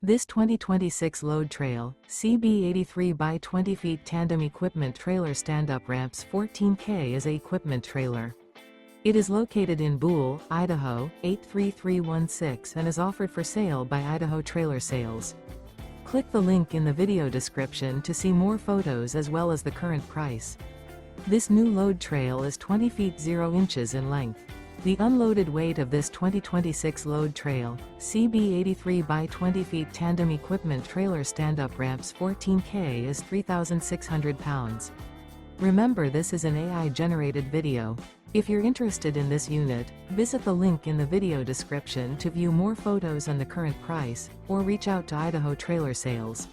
This 2026 Load Trail, CB83 by 20 feet tandem equipment trailer stand-up ramps 14K is a equipment trailer. It is located in Buhl, Idaho, 83316 and is offered for sale by Idaho Trailer Sales. Click the link in the video description to see more photos as well as the current price. This new load trail is 20 feet 0 inches in length. The unloaded weight of this 2026 load trail, CB83 by 20 feet tandem equipment trailer stand-up ramps 14K is 3,600 pounds. Remember, this is an AI-generated video. If you're interested in this unit, visit the link in the video description to view more photos and the current price, or reach out to Idaho Trailer Sales.